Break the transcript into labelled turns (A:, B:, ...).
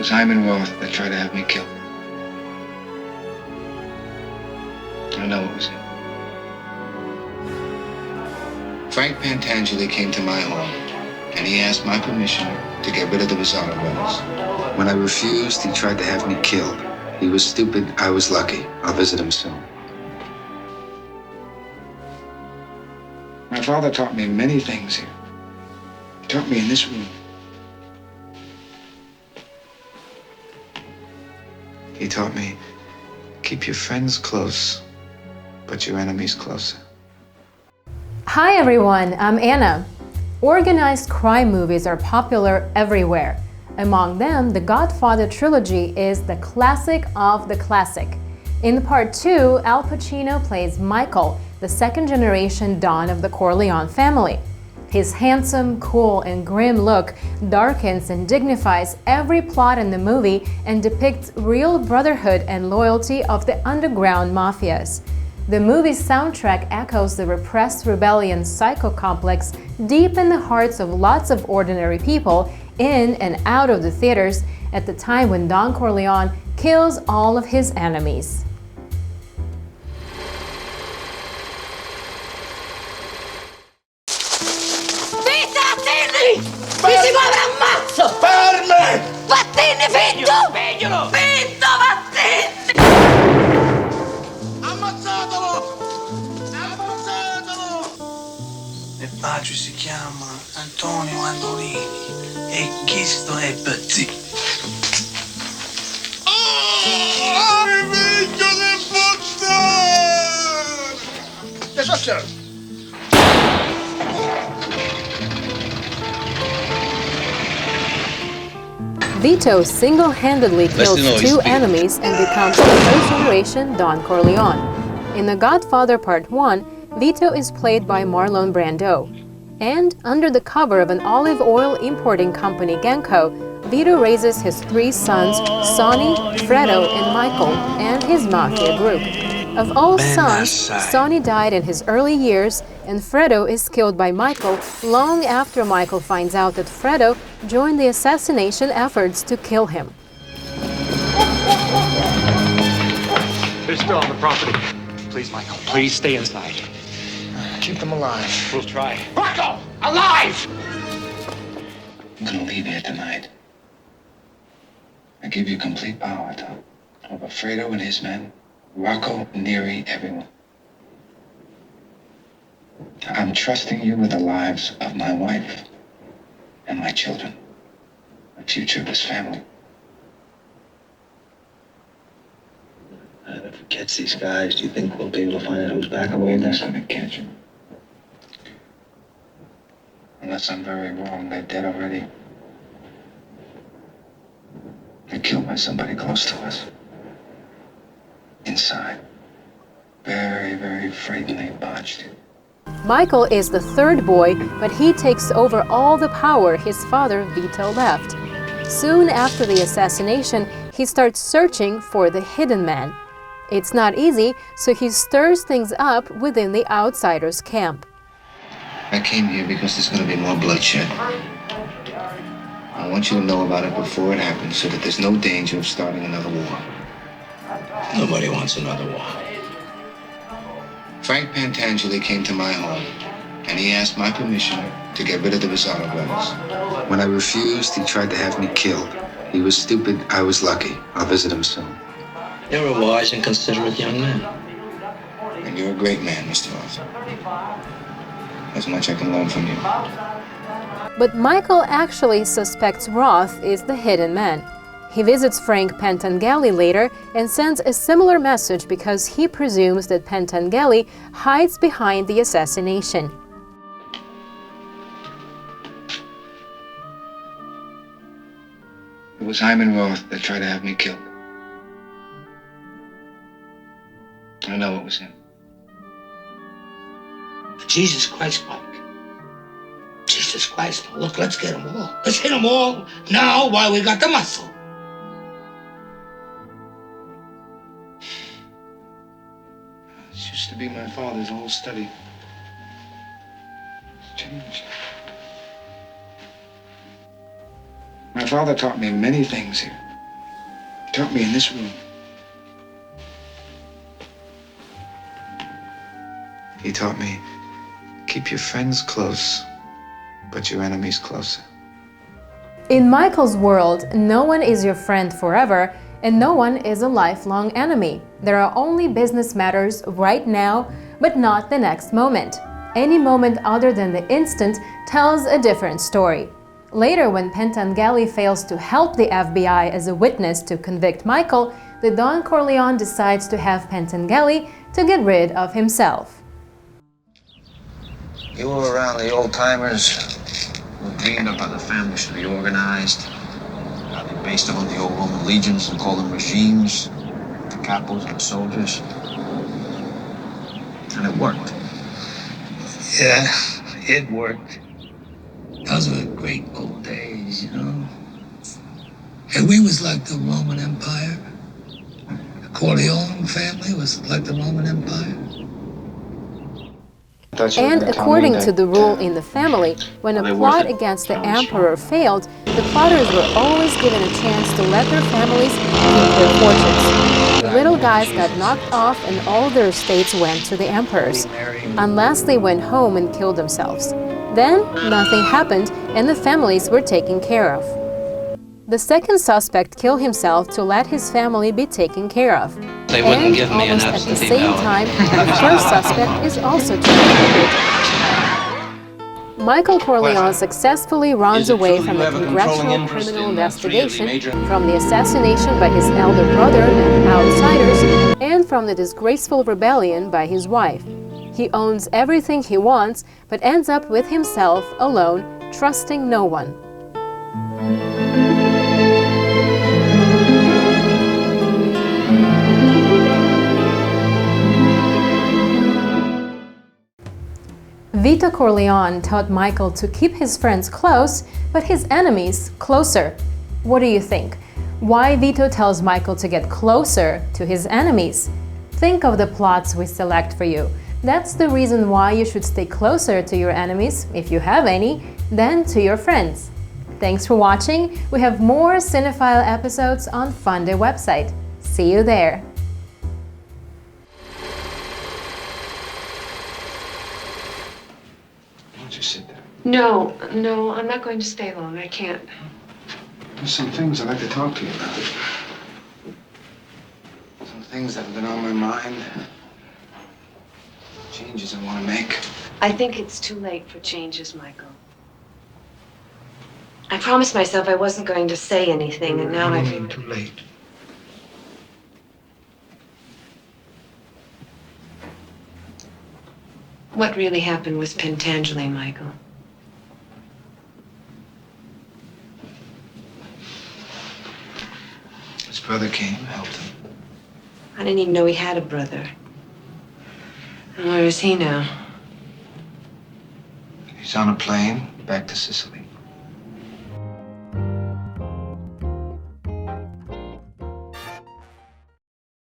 A: was Hyman Roth that tried to have me killed. I know it was him. Frank Pantangeli came to my home, and he asked my permission to get rid of the Bizzarro brothers. When I refused, he tried to have me killed. He was stupid. I was lucky. I'll visit him soon. My father taught me many things here. He taught me in this room. He taught me, keep your friends close, but your enemies closer.
B: Hi everyone, I'm Anna. Organized crime movies are popular everywhere. Among them, the Godfather trilogy is the classic of the classic. In part 2, Al Pacino plays Michael, the second-generation Don of the Corleone family. His handsome, cool, and grim look darkens and dignifies every plot in the movie and depicts real brotherhood and loyalty of the underground mafias. The movie's soundtrack echoes the repressed rebellion psycho complex deep in the hearts of lots of ordinary people in and out of the theaters at the time when Don Corleone kills all of his enemies.
C: Mi si muove ammazzo!
D: Fermi!
C: Vattene, Fitto!
D: Sveglialo!
C: Fitto, vattene!
D: Ammazzatelo! Ammazzatelo!
E: Mio padre si chiama Antonio Andolini e questo è Pazzi.
D: Oh, figlio di puttana! Che succede?
B: Vito single-handedly kills two enemies and becomes the first-generation Don Corleone. In The Godfather Part 1, Vito is played by Marlon Brando. And under the cover of an olive oil importing company, Genco, Vito raises his three sons, Sonny, Fredo, and Michael, and his mafia group. Of all sons, Sonny died in his early years, and Fredo is killed by Michael long after Michael finds out that Fredo joined the assassination efforts to kill him.
F: They're still on the property. Please, Michael, please stay inside.
A: Keep them alive.
F: We'll try.
D: Michael! Alive!
A: I'm gonna leave here tonight. I give you complete power, Tom. Over Fredo and his men, Rocco, Neri, everyone. I'm trusting you with the lives of my wife and my children, the future of this family.
E: If we catch these guys, do you think we'll be able to find out who's back away
A: We're
E: there?
A: not gonna catch them. Unless I'm very wrong, they're dead already. They're killed by somebody close to us. Inside. Very, very frighteningly botched.
B: Michael is the third boy, but he takes over all the power his father Vito left. Soon after the assassination, he starts searching for the hidden man. It's not easy, so he stirs things up within the outsiders' camp.
A: I came here because there's gonna be more bloodshed. I want you to know about it before it happens so that there's no danger of starting another war.
E: Nobody wants another war.
A: Frank Pantangeli came to my home, and he asked my permission to get rid of the Bizzarro brothers. When I refused, he tried to have me killed. He was stupid. I was lucky. I'll visit him soon.
E: You're a wise and considerate young man.
A: And you're a great man, Mr. Arthur. There's much I can learn from you.
B: But Michael actually suspects Roth is the hidden man. He visits Frank Pantangeli later and sends a similar message because he presumes that Pantangeli hides behind the assassination.
A: It was Hyman Roth that tried to have me killed. I know it was him.
E: Jesus Christ, Mike. Jesus Christ. Look, let's get them all. Let's hit them all now while we got the muscle.
A: This used to be my father's old study. It's changed. My father taught me many things here. taught me in this room. He taught me, keep your friends close, but your enemies closer.
B: In Michael's world, no one is your friend forever, and no one is a lifelong enemy. There are only business matters right now, but not the next moment. Any moment other than the instant tells a different story. Later, when Pentangeli fails to help the FBI as a witness to convict Michael, the Don Corleone decides to have Pentangeli to get rid of himself.
A: You were around the old-timers who dreamed of how the family should be organized, how they based them on the old Roman legions and called them regimes, the capos and the soldiers. And it worked.
E: Yeah, it worked. Those were great old days, you know. And we was like the Roman Empire. The Corleone family was like the Roman Empire.
B: And according to the rule in the family, when a plot against the emperor failed, the plotters were always given a chance to let their families keep their fortunes. The little guys got knocked off and all their estates went to the emperors, unless they went home and killed themselves. Then, nothing happened and the families were taken care of. The second suspect killed himself to let his family be taken care of.
G: They wouldn't give me an
B: almost at the
G: absentee
B: same
G: ballot.
B: time, the first suspect is also terminated. Michael Corleone successfully runs away from the Congressional Criminal Investigation, from the assassination by his elder brother and outsiders, and from the disgraceful rebellion by his wife. He owns everything he wants, but ends up with himself alone, trusting no one. Vito Corleone taught Michael to keep his friends close, but his enemies closer. What do you think? Why Vito tells Michael to get closer to his enemies? Think of the plots we select for you. That's the reason why you should stay closer to your enemies, if you have any, than to your friends. Thanks for watching. We have more Cinephile episodes on Funday website. See you there.
A: Why don't you sit there?
H: No, I'm not going to stay long. I can't.
A: There's some things I'd like to talk to you about. Some things that have been on my mind. Changes I want to make.
H: I think it's too late for changes, Michael. I promised myself I wasn't going to say anything, and now I feel
E: too late.
H: What really happened was Pentangeli, Michael.
A: His brother came, helped him.
H: I didn't even know he had a brother. And where is he now?
A: He's on a plane back to Sicily.